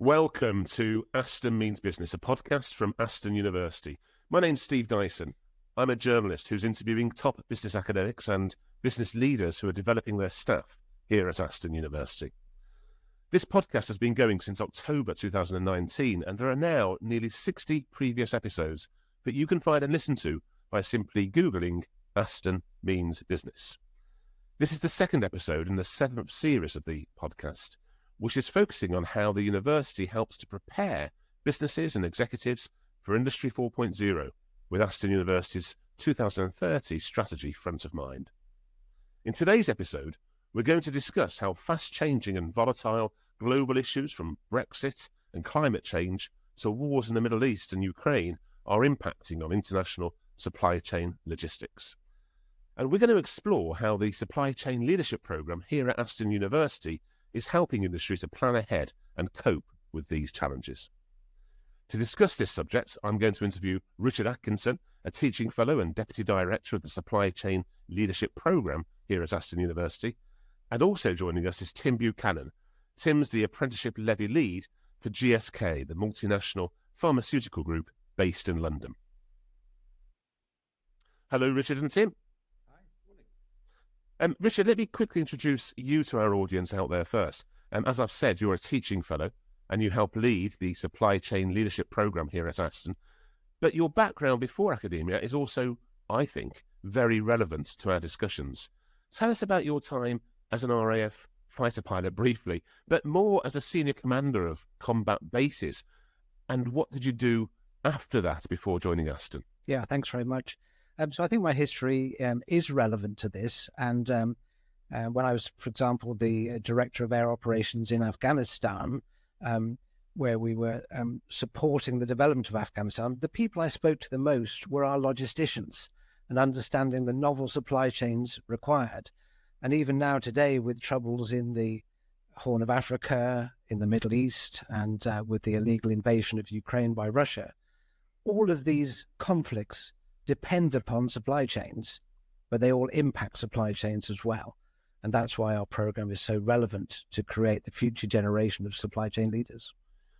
Welcome to Aston Means Business, a podcast from Aston University. My name's Steve Dyson. I'm a journalist who's interviewing top business academics and business leaders who are developing their staff here at Aston University. This podcast has been going since October 2019, and there are now nearly 60 previous episodes that you can find and listen to by simply Googling Aston Means Business. This is the second episode in the seventh series of the podcast, which is focusing on how the university helps to prepare businesses and executives for Industry 4.0 with Aston University's 2030 strategy front of mind. In today's episode, we're going to discuss how fast-changing and volatile global issues from Brexit and climate change to wars in the Middle East and Ukraine are impacting on international supply chain logistics. And we're going to explore how the supply chain leadership programme here at Aston University is helping industry to plan ahead and cope with these challenges. To discuss this subject, I'm going to interview Richard Atkinson, a teaching fellow and deputy director of the Supply Chain Leadership Programme here at Aston University. And also joining us is Tim Buchanan. Tim's the apprenticeship levy lead for GSK, the multinational pharmaceutical group based in London. Hello, Richard and Tim. Richard, let me quickly introduce you to our audience out there first. As I've said, you're a teaching fellow and you help lead the Supply Chain Leadership Programme here at Aston. But your background before academia is also, I think, very relevant to our discussions. Tell us about your time as an RAF fighter pilot briefly, but more as a senior commander of combat bases. And what did you do after that before joining Aston? Yeah, thanks very much. So I think my history is relevant to this. And when I was, for example, the director of air operations in Afghanistan, where we were supporting the development of Afghanistan, the people I spoke to the most were our logisticians and understanding the novel supply chains required. And even now today, with troubles in the Horn of Africa, in the Middle East, and with the illegal invasion of Ukraine by Russia, all of these conflicts depend upon supply chains, but they all impact supply chains as well. And that's why our program is so relevant to create the future generation of supply chain leaders.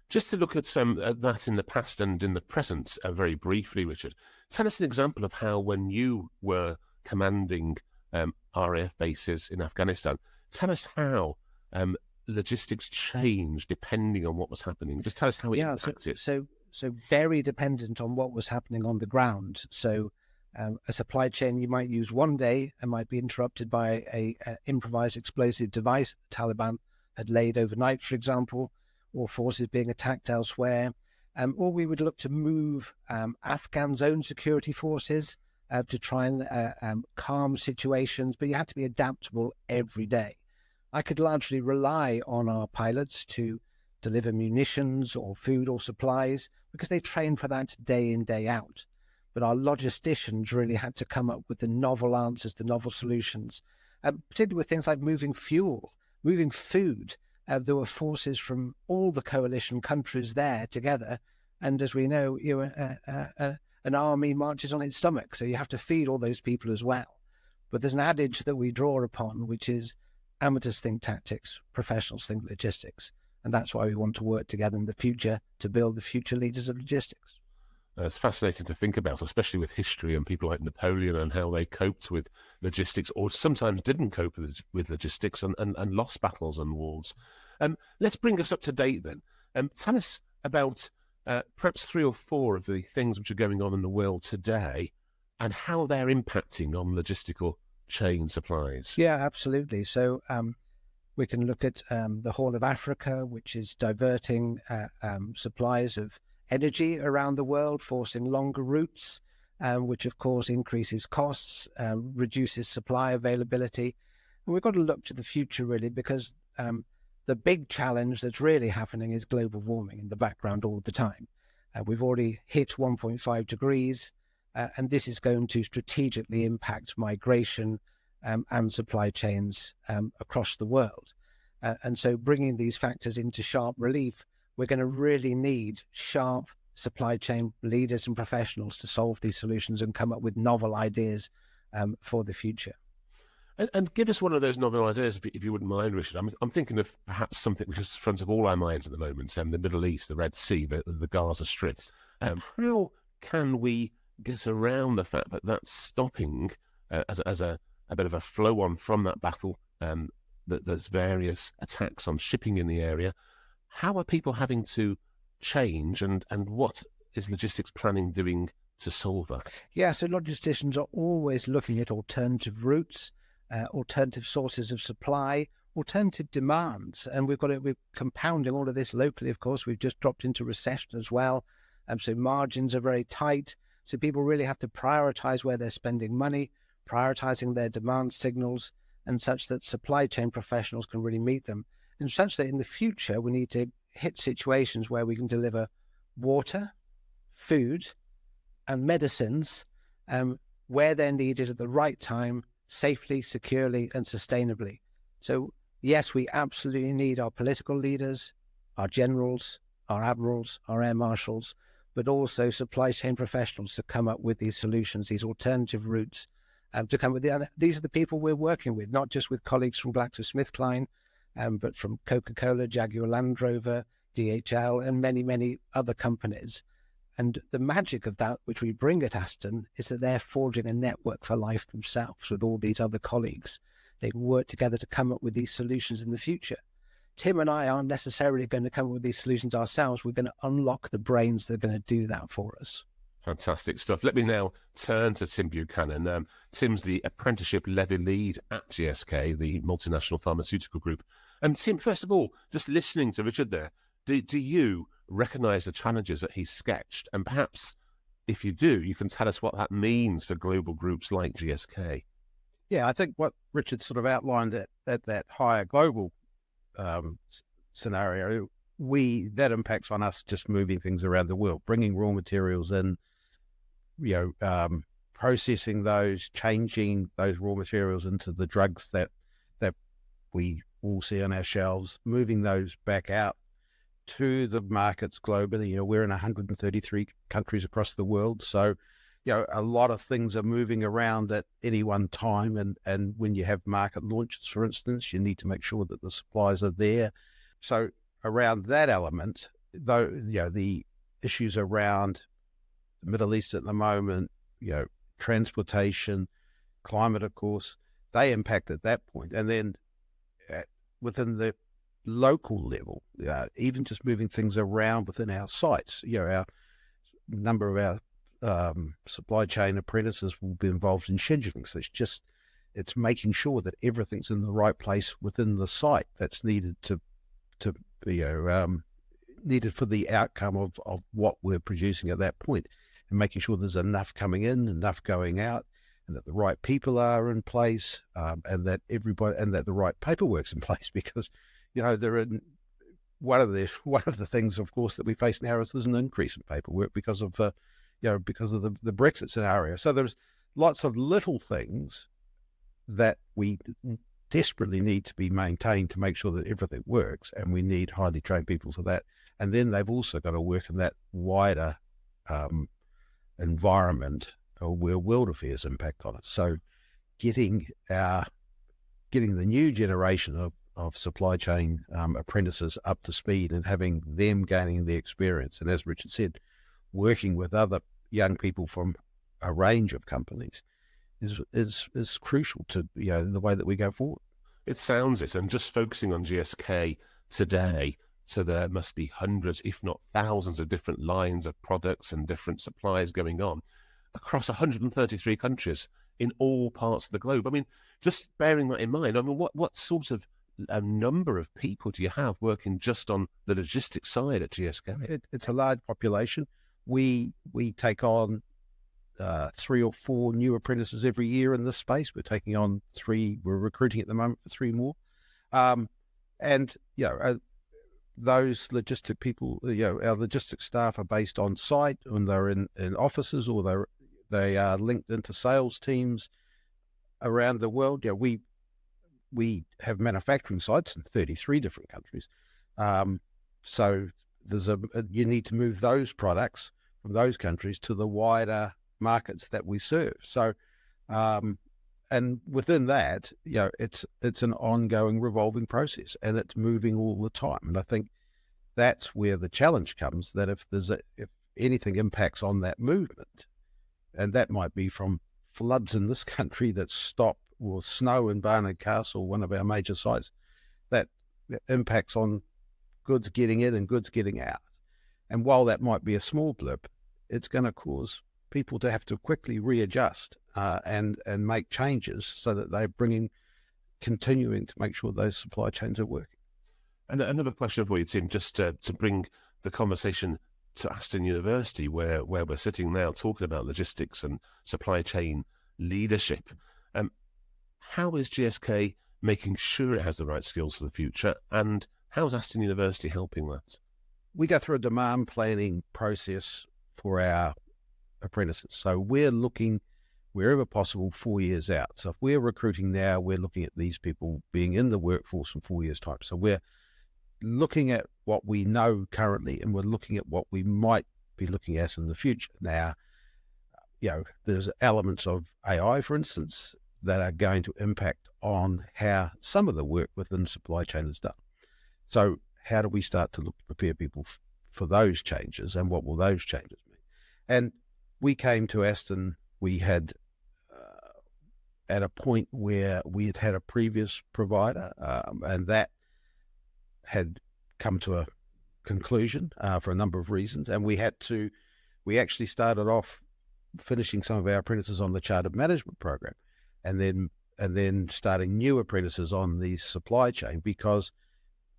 Just to look at that in the past and in the present very briefly, Richard, tell us an example of how when you were commanding RAF bases in Afghanistan, tell us how logistics changed depending on what was happening. Just tell us how it impacted. So very dependent on what was happening on the ground. So a supply chain you might use one day and might be interrupted by a improvised explosive device the Taliban had laid overnight, for example, or forces being attacked elsewhere. Or we would look to move Afghan's own security forces to try and calm situations, but you had to be adaptable every day. I could largely rely on our pilots to deliver munitions or food or supplies because they train for that day in, day out. But our logisticians really had to come up with the novel answers, the novel solutions, particularly with things like moving fuel, moving food. There were forces from all the coalition countries there together. And as we know, an army marches on its stomach, so you have to feed all those people as well. But there's an adage that we draw upon, which is amateurs think tactics, professionals think logistics. And that's why we want to work together in the future to build the future leaders of logistics. It's fascinating to think about, especially with history and people like Napoleon and how they coped with logistics or sometimes didn't cope with logistics and lost battles and wars. Let's bring us up to date then. Tell us about perhaps 3 or 4 of the things which are going on in the world today and how they're impacting on logistical chain supplies. Yeah, absolutely. So we can look at the Horn of Africa, which is diverting supplies of energy around the world, forcing longer routes, which of course increases costs, reduces supply availability. And we've got to look to the future really, because the big challenge that's really happening is global warming in the background all the time. We've already hit 1.5 degrees, and this is going to strategically impact migration and supply chains across the world. And so bringing these factors into sharp relief, we're going to really need sharp supply chain leaders and professionals to solve these solutions and come up with novel ideas for the future. And give us one of those novel ideas, if you wouldn't mind, Richard. I'm thinking of perhaps something which is front of all our minds at the moment, the Middle East, the Red Sea, the Gaza Strip. How can we get around the fact that that's stopping as a bit of a flow-on from that battle, that there's various attacks on shipping in the area? How are people having to change, and what is logistics planning doing to solve that? Yeah, so logisticians are always looking at alternative routes, alternative sources of supply, alternative demands. And we're compounding all of this locally, of course. We've just dropped into recession as well. So margins are very tight. So people really have to prioritize where they're spending money, prioritizing their demand signals, and such that supply chain professionals can really meet them. And such that in the future, we need to hit situations where we can deliver water, food, and medicines where they're needed at the right time, safely, securely, and sustainably. So yes, we absolutely need our political leaders, our generals, our admirals, our air marshals, but also supply chain professionals to come up with these solutions, these alternative routes, to come with these are the people we're working with, not just with colleagues from GlaxoSmithKline, but from Coca-Cola, Jaguar Land Rover, DHL, and many, many other companies. And the magic of that, which we bring at Aston, is that they're forging a network for life themselves with all these other colleagues. They work together to come up with these solutions in the future. Tim and I aren't necessarily going to come up with these solutions ourselves. We're going to unlock the brains that are going to do that for us. Fantastic stuff. Let me now turn to Tim Buchanan. Tim's the apprenticeship levy lead at GSK, the multinational pharmaceutical group. And Tim, first of all, just listening to Richard there, do you recognise the challenges that he's sketched? And perhaps, if you do, you can tell us what that means for global groups like GSK. Yeah, I think what Richard sort of outlined at that higher global scenario, that impacts on us just moving things around the world, bringing raw materials in, processing those, changing those raw materials into the drugs that we all see on our shelves, moving those back out to the markets globally. We're in 133 countries across the world, so a lot of things are moving around at any one time, and when you have market launches, for instance, you need to make sure that the supplies are there. So around that element, though, the issues around the Middle East at the moment, transportation, climate, of course, they impact at that point. And then within the local level, even just moving things around within our sites, our number of our supply chain apprentices will be involved in scheduling. So it's making sure that everything's in the right place within the site that's needed to needed for the outcome of what we're producing at that point, and making sure there's enough coming in, enough going out, and that the right people are in place, and that the right paperwork's in place, because one of the things, of course, that we face now is there's an increase in paperwork because of the Brexit scenario. So there's lots of little things that we desperately need to be maintained to make sure that everything works, and we need highly trained people for that. And then they've also got to work in that wider environment where world affairs impact on it. So getting the new generation of supply chain apprentices up to speed and having them gaining the experience, and as Richard said, working with other young people from a range of companies is crucial to the way that we go forward. It sounds it, and just focusing on GSK today, so there must be hundreds, if not thousands, of different lines of products and different supplies going on across 133 countries in all parts of the globe. I mean, just bearing that in mind, what sort of a number of people do you have working just on the logistics side at GSK? It's a large population. We take on 3 or 4 new apprentices every year in this space. We're taking on 3. We're recruiting at the moment for 3 more. Those logistic people, our logistics staff are based on site, and they're in offices, or they are linked into sales teams around the world. We have manufacturing sites in 33 different countries. So you need to move those products from those countries to the wider markets that we serve. So and within that, it's an ongoing revolving process, and it's moving all the time. And I think that's where the challenge comes, that if anything impacts on that movement, and that might be from floods in this country that stop, or snow in Barnard Castle, one of our major sites, that impacts on goods getting in and goods getting out. And while that might be a small blip, it's going to cause people to have to quickly readjust and make changes so that they're continuing to make sure those supply chains are working. And another question for you, Tim, just to bring the conversation to Aston University, where we're sitting now talking about logistics and supply chain leadership. How is GSK making sure it has the right skills for the future, and how is Aston University helping that? We go through a demand planning process for our apprentices. So we're looking, wherever possible, 4 years out. So if we're recruiting now, we're looking at these people being in the workforce in 4 years' time. So we're looking at what we know currently, and we're looking at what we might be looking at in the future. Now, there's elements of AI, for instance, that are going to impact on how some of the work within supply chain is done. So how do we start to prepare people for those changes, and what will those changes mean? And we came to Aston, we had at a point where we had had a previous provider, and that had come to a conclusion for a number of reasons. And we actually started off finishing some of our apprentices on the chartered management program, and then starting new apprentices on the supply chain, because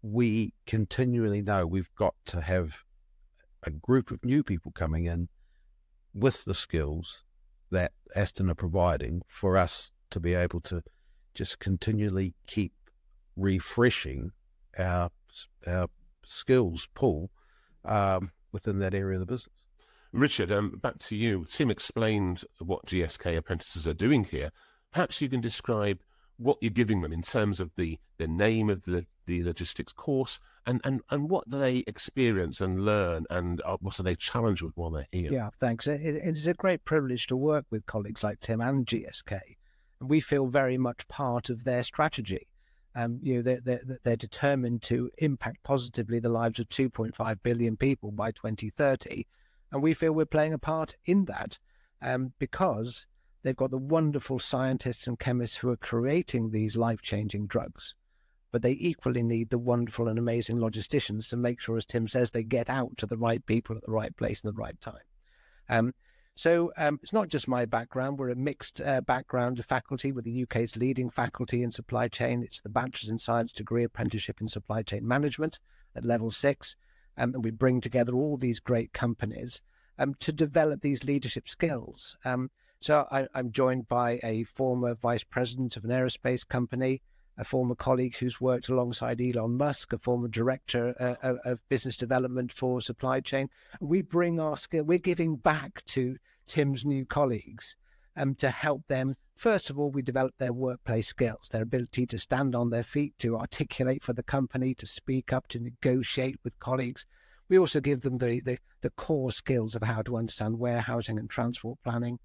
we continually know we've got to have a group of new people coming in with the skills that Aston are providing for us to be able to just continually keep refreshing our skills pool within that area of the business. Richard, back to you. Tim explained what GSK apprentices are doing here. Perhaps you can describe what you're giving them in terms of the name of the logistics course, and what do they experience and learn, and what are they challenged with while they're here? Yeah, thanks. It is a great privilege to work with colleagues like Tim and GSK. And we feel very much part of their strategy. They're determined to impact positively the lives of 2.5 billion people by 2030. And we feel we're playing a part in that because they've got the wonderful scientists and chemists who are creating these life-changing drugs. But they equally need the wonderful and amazing logisticians to make sure, as Tim says, they get out to the right people at the right place and the right time. So it's not just my background. We're a mixed background of faculty. We're the UK's leading faculty in supply chain. It's the Bachelor's in Science degree apprenticeship in supply chain management at level 6. And we bring together all these great companies to develop these leadership skills. So I'm joined by a former vice president of an aerospace company, a former colleague who's worked alongside Elon Musk, a former director of business development for supply chain. We bring our skill, we're giving back to Tim's new colleagues to help them. First of all, we develop their workplace skills, their ability to stand on their feet, to articulate for the company, to speak up, to negotiate with colleagues. We also give them the core skills of how to understand warehousing and transport planning.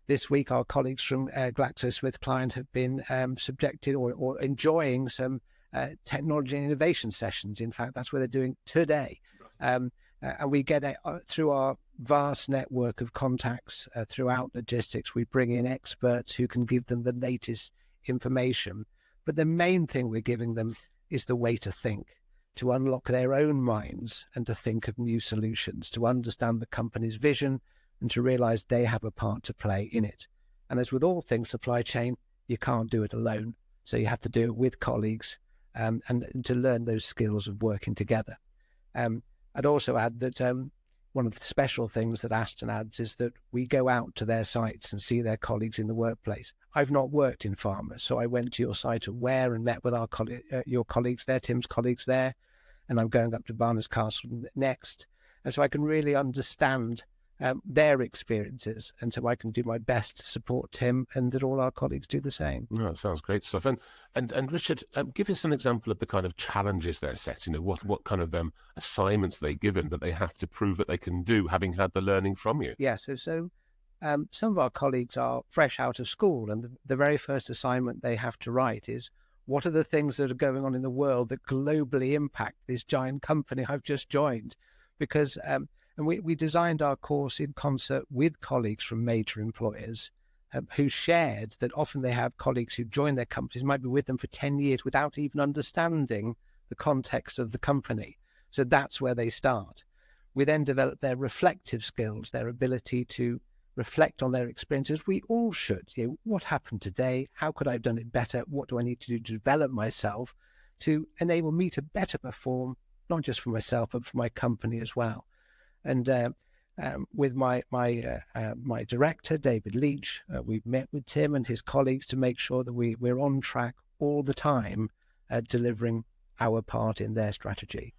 This week, our colleagues from GlaxoSmithKline have been subjected or enjoying some technology and innovation sessions. In fact, that's what they're doing today. And we get through our vast network of contacts throughout logistics, we bring in experts who can give them the latest information. But the main thing we're giving them is the way to think, to unlock their own minds and to think of new solutions, to understand the company's vision and to realize they have a part to play in it. And as with all things supply chain, you can't do it alone. So you have to do it with colleagues and to learn those skills of working together. I'd also add that one of the special things that Aston adds is that we go out to their sites and see their colleagues in the workplace. I've not worked in pharma, so I went to your site at Ware and met with your colleagues there, Tim's colleagues there, and I'm going up to Barnard Castle next. And so I can really understand their experiences, and so I can do my best to support Tim and that all our colleagues do the same. No, that sounds great stuff. And Richard, give us an example of the kind of challenges they're set. What kind of assignments are they given that they have to prove that they can do, having had the learning from you? Yeah, so some of our colleagues are fresh out of school, and the very first assignment they have to write is, what are the things that are going on in the world that globally impact this giant company I've just joined? Because and we designed our course in concert with colleagues from major employers who shared that often they have colleagues who join their companies, might be with them for 10 years without even understanding the context of the company. So that's where they start. We then develop their reflective skills, their ability to reflect on their experiences. We all should. What happened today? How could I have done it better? What do I need to do to develop myself to enable me to better perform, not just for myself, but for my company as well? And with my director, David Leach, we've met with Tim and his colleagues to make sure that we're on track all the time delivering our part in their strategy.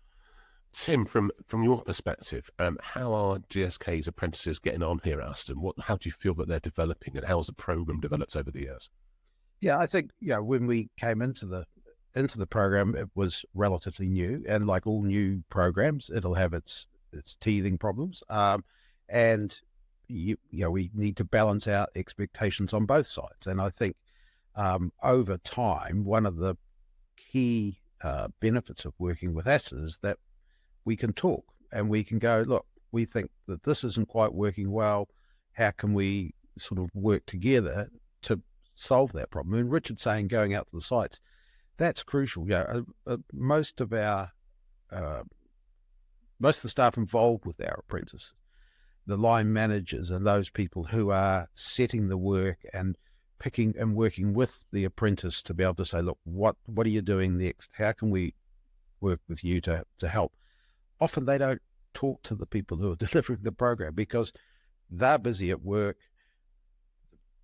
Tim, from your perspective, how are GSK's apprentices getting on here at Aston? How do you feel that they're developing, and how has the programme developed over the years? Yeah, I think when we came into the program, it was relatively new, and like all new programs, it'll have its teething problems, and we need to balance out expectations on both sides. And I think over time, one of the key benefits of working with Aston is that we can talk and we can go, look, we think that this isn't quite working well. How can we sort of work together to solve that problem? And Richard's saying going out to the sites, that's crucial. Most of the staff involved with our apprentices, the line managers and those people who are setting the work and picking and working with the apprentice to be able to say, look, what are you doing next? How can we work with you to help? Often they don't talk to the people who are delivering the program because they're busy at work.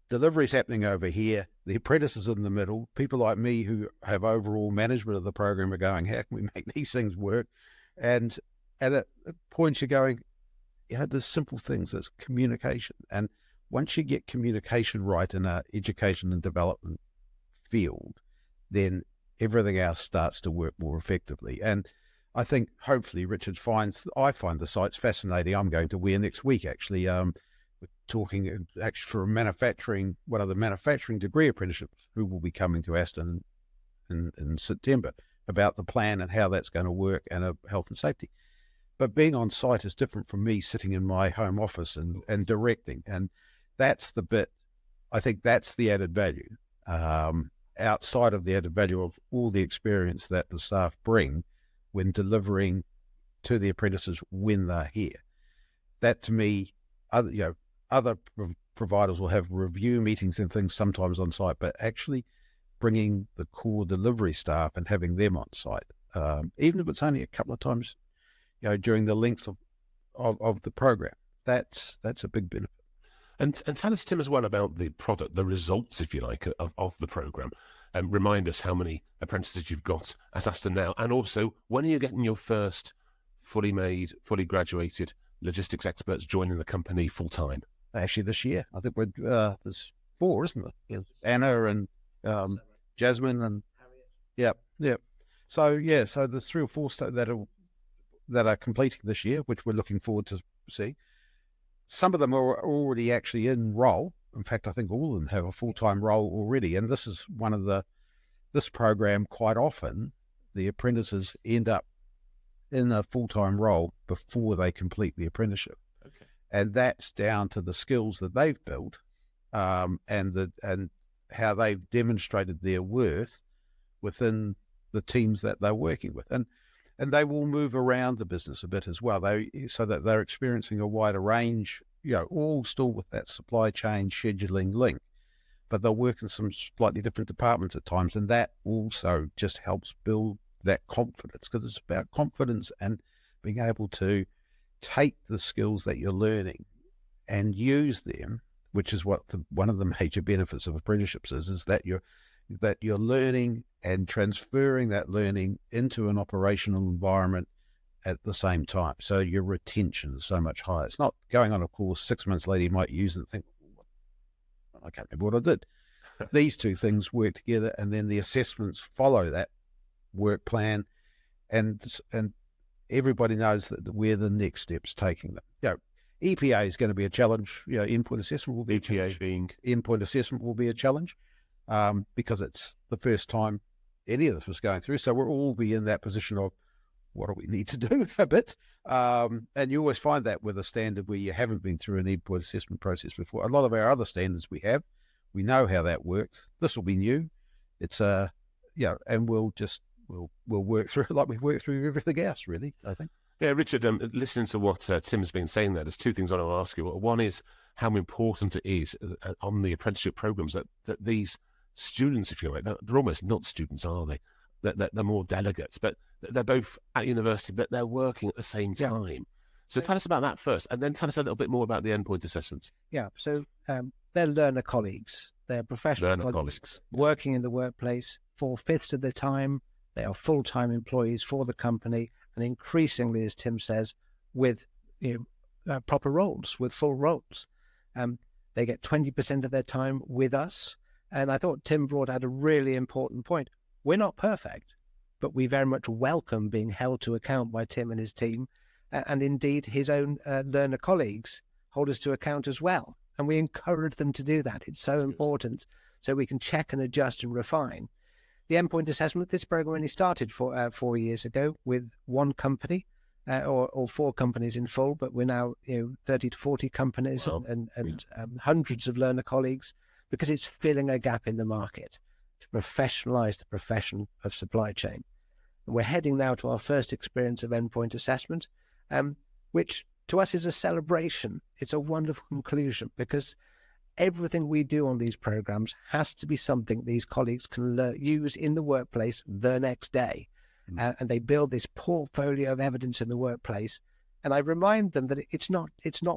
Delivery's happening over here. The apprentice is in the middle. People like me who have overall management of the program are going, how can we make these things work? And at points you're going, there's simple things. There's communication. And once you get communication right in our education and development field, then everything else starts to work more effectively. And I think hopefully Richard I find the sites fascinating. I'm going to Weir next week, actually. We're talking actually for one of the manufacturing degree apprenticeships who will be coming to Aston in September about the plan and how that's going to work and health and safety. But being on site is different from me sitting in my home office and directing. And that's the bit, I think that's the added value. Outside of the added value of all the experience that the staff bring when delivering to the apprentices when they're here. That to me, other providers will have review meetings and things sometimes on site, but actually bringing the core delivery staff and having them on site, even if it's only a couple of times, during the length of the program, that's a big benefit. And tell us, Tim, as well about the product, the results, if you like, of the programme. And remind us how many apprentices you've got at Aston now. And also, when are you getting your first fully made, fully graduated logistics experts joining the company full-time? Actually, this year. I think there's 4, isn't there? Yeah. Anna and Jasmine and Harriet. Yeah. So there's 3 or 4 that are completing this year, which we're looking forward to see. Some of them are already actually in role. In fact, I think all of them have a full-time role already. And this is this program, quite often, the apprentices end up in a full-time role before they complete the apprenticeship. Okay. And that's down to the skills that they've built and how they've demonstrated their worth within the teams that they're working with. And they will move around the business a bit as well, so that they're experiencing a wider range, all still with that supply chain scheduling link, but they'll work in some slightly different departments at times. And that also just helps build that confidence, because it's about confidence and being able to take the skills that you're learning and use them, which is what one of the major benefits of apprenticeships is that you're learning and transferring that learning into an operational environment at the same time. So your retention is so much higher. It's not going on a course 6 months later, you might use it and think, I can't remember what I did. These two things work together, and then the assessments follow that work plan, and everybody knows that where the next step's taking them. EPA is going to be a challenge. Endpoint assessment will be EPA being endpoint assessment will be a challenge because it's the first time any of this was going through. So we'll all be in that position of what do we need to do a bit. And you always find that with a standard where you haven't been through an endpoint assessment process before. A lot of our other standards we know how that works. This will be new. It's and we'll work through it like we've worked through everything else, really, I think. Yeah, Richard, listening to what Tim's been saying there, there's two things I want to ask you. One is how important it is on the apprenticeship programs that these students, if you like, they're almost not students, are they? They're more delegates, but they're both at university, but they're working at the same time. Yeah. So tell us about that first, and then tell us a little bit more about the endpoint assessments. Yeah, so they're learner colleagues. They're professional colleagues working in the workplace 4/5 of the time. They are full-time employees for the company, and increasingly, as Tim says, with proper roles, with full roles. They get 20% of their time with us. And I thought Tim brought out a really important point. We're not perfect, but we very much welcome being held to account by Tim and his team. And indeed, his own learner colleagues hold us to account as well. And we encourage them to do that. It's so important so we can check and adjust and refine. The endpoint assessment, this program only started 4 years ago with one company or 4 companies in full, but we're now 30 to 40 companies and hundreds of learner colleagues, because it's filling a gap in the market to professionalize the profession of supply chain. And we're heading now to our first experience of endpoint assessment, which to us is a celebration. It's a wonderful conclusion, because everything we do on these programs has to be something these colleagues can use in the workplace the next day. And they build this portfolio of evidence in the workplace. And I remind them that it's not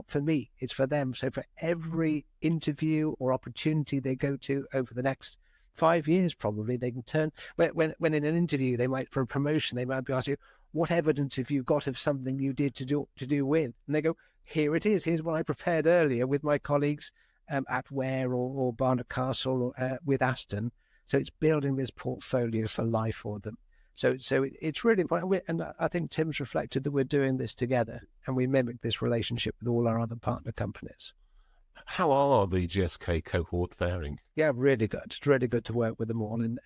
for me, it's for them. So for every interview or opportunity they go to over the next 5 years, probably they can turn, when in an interview, for a promotion, they might be asking, what evidence have you got of something you did to do with? And they go, here it is. Here's what I prepared earlier with my colleagues at Ware or Barnard Castle or with Aston. So it's building this portfolio for life for them. So it's really important. And I think Tim's reflected that we're doing this together, and we mimic this relationship with all our other partner companies. How are the GSK cohort faring? Yeah, really good. It's really good to work with them all. And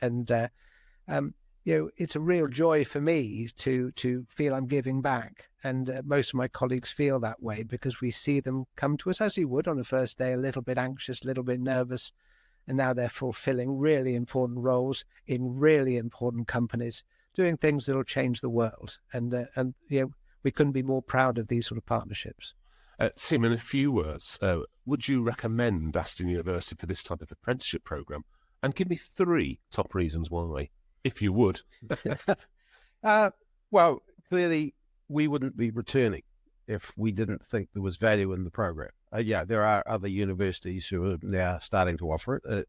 it's a real joy for me to feel I'm giving back. And most of my colleagues feel that way, because we see them come to us as you would on the first day, a little bit anxious, a little bit nervous. And now they're fulfilling really important roles in really important companies, doing things that will change the world. And we couldn't be more proud of these sort of partnerships. Tim, in a few words, would you recommend Aston University for this type of apprenticeship program? And give me 3 top reasons why, if you would. Well, clearly, we wouldn't be returning if we didn't think there was value in the program. There are other universities who are now starting to offer it.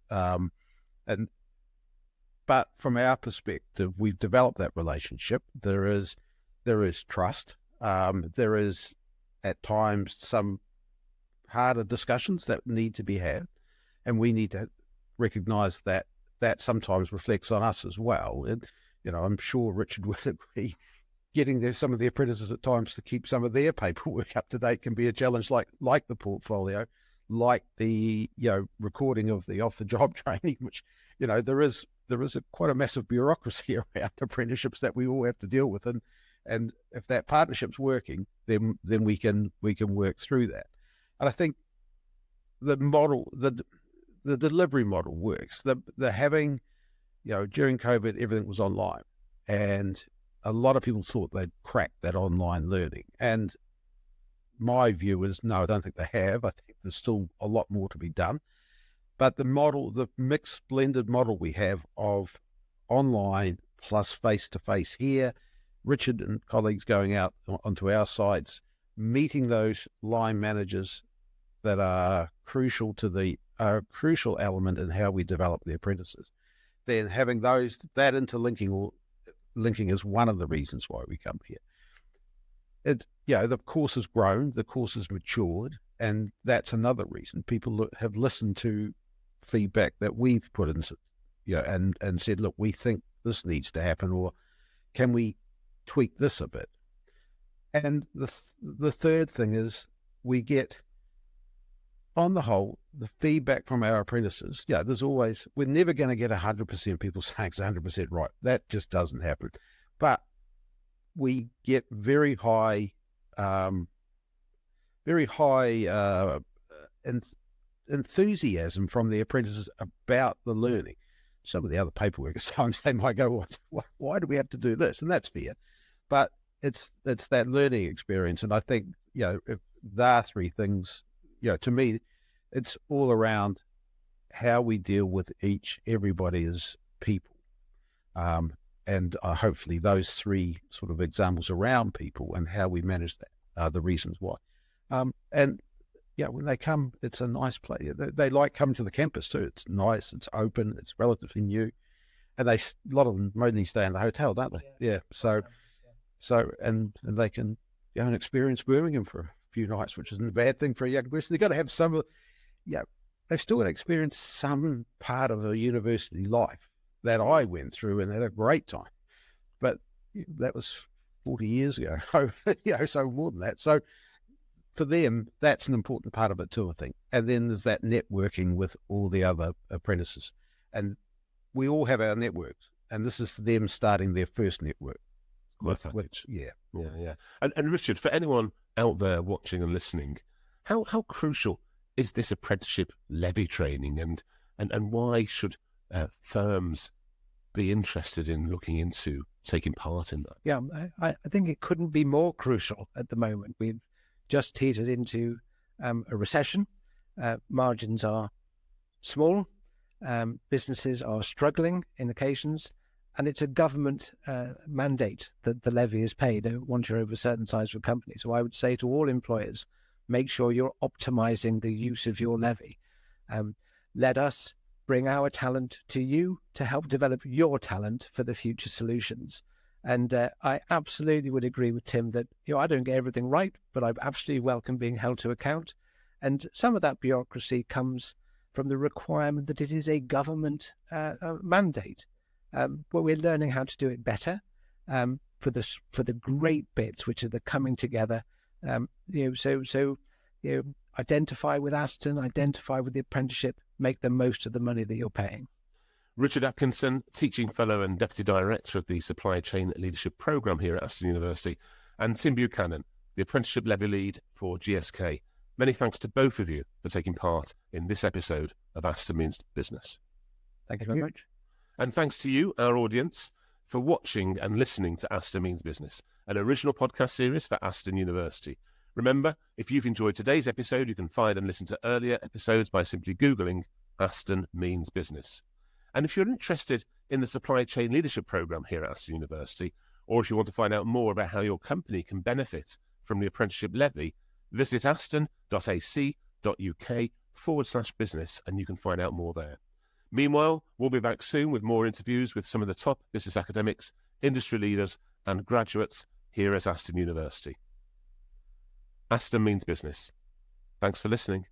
But from our perspective, we've developed that relationship. There is trust. There is, at times, some harder discussions that need to be had, and we need to recognise that sometimes reflects on us as well. And I'm sure Richard would agree. Getting some of the apprentices at times to keep some of their paperwork up to date can be a challenge, like the portfolio, like the recording of the off-the-job training, which there is quite a massive bureaucracy around apprenticeships that we all have to deal with, and if that partnership's working, then we can work through that. And I think the model, the delivery model works. The having, during COVID, everything was online, and a lot of people thought they'd cracked that online learning. And my view is, no, I don't think they have. I think there's still a lot more to be done. But the mixed blended model we have of online plus face-to-face here, Richard and colleagues going out onto our sites, meeting those line managers that are crucial element in how we develop the apprentices. Then having that interlinking or linking is one of the reasons why we come here. The course has grown, the course has matured, and that's another reason. People have listened to feedback that we've put into, and said, look, we think this needs to happen, or can we tweak this a bit? And the third thing is we get, on the whole, the feedback from our apprentices, there's always, we're never going to get 100% people saying it's 100% right. That just doesn't happen. But we get very high enthusiasm from the apprentices about the learning. Some of the other paperwork, at times they might go, why do we have to do this? And that's fair. But it's that learning experience. And I think, if there are three things, to me, it's all around how we deal with everybody as people. And hopefully those three sort of examples around people and how we manage that are the reasons why. And when they come, it's a nice place. They like coming to the campus too. It's nice, it's open, it's relatively new. And a lot of them mainly stay in the hotel, don't they? Yeah. So and they can go and experience Birmingham for a few nights, which isn't a bad thing for a young person. They've got to have some of, they've still got to experience some part of a university life that I went through and had a great time. But that was 40 years ago, so more than that. So for them, that's an important part of it too, I think. And then there's that networking with all the other apprentices. And we all have our networks, and this is them starting their first network. Yeah. And Richard, for anyone out there watching and listening, how crucial is this apprenticeship levy training, and why should firms be interested in looking into taking part in that? Yeah, I think it couldn't be more crucial at the moment. We've just teetered into a recession. Margins are small. Businesses are struggling in occasions. And it's a government mandate that the levy is paid once you're over a certain size of a company. So I would say to all employers, make sure you're optimizing the use of your levy. Let us bring our talent to you to help develop your talent for the future solutions. And I absolutely would agree with Tim that I don't get everything right, but I absolutely welcome being held to account. And some of that bureaucracy comes from the requirement that it is a government mandate. But we're learning how to do it better for the great bits, which are the coming together. So identify with Aston, identify with the apprenticeship, make the most of the money that you're paying. Richard Atkinson, Teaching Fellow and Deputy Director of the Supply Chain Leadership Programme here at Aston University, and Tim Buchanan, the Apprenticeship Levy Lead for GSK. Many thanks to both of you for taking part in this episode of Aston Means Business. Thank you very much. And thanks to you, our audience, for watching and listening to Aston Means Business, an original podcast series for Aston University. Remember, if you've enjoyed today's episode, you can find and listen to earlier episodes by simply Googling Aston Means Business. And if you're interested in the Supply Chain Leadership Programme here at Aston University, or if you want to find out more about how your company can benefit from the Apprenticeship Levy, visit aston.ac.uk/business and you can find out more there. Meanwhile, we'll be back soon with more interviews with some of the top business academics, industry leaders and graduates here at Aston University. Aston Means Business. Thanks for listening.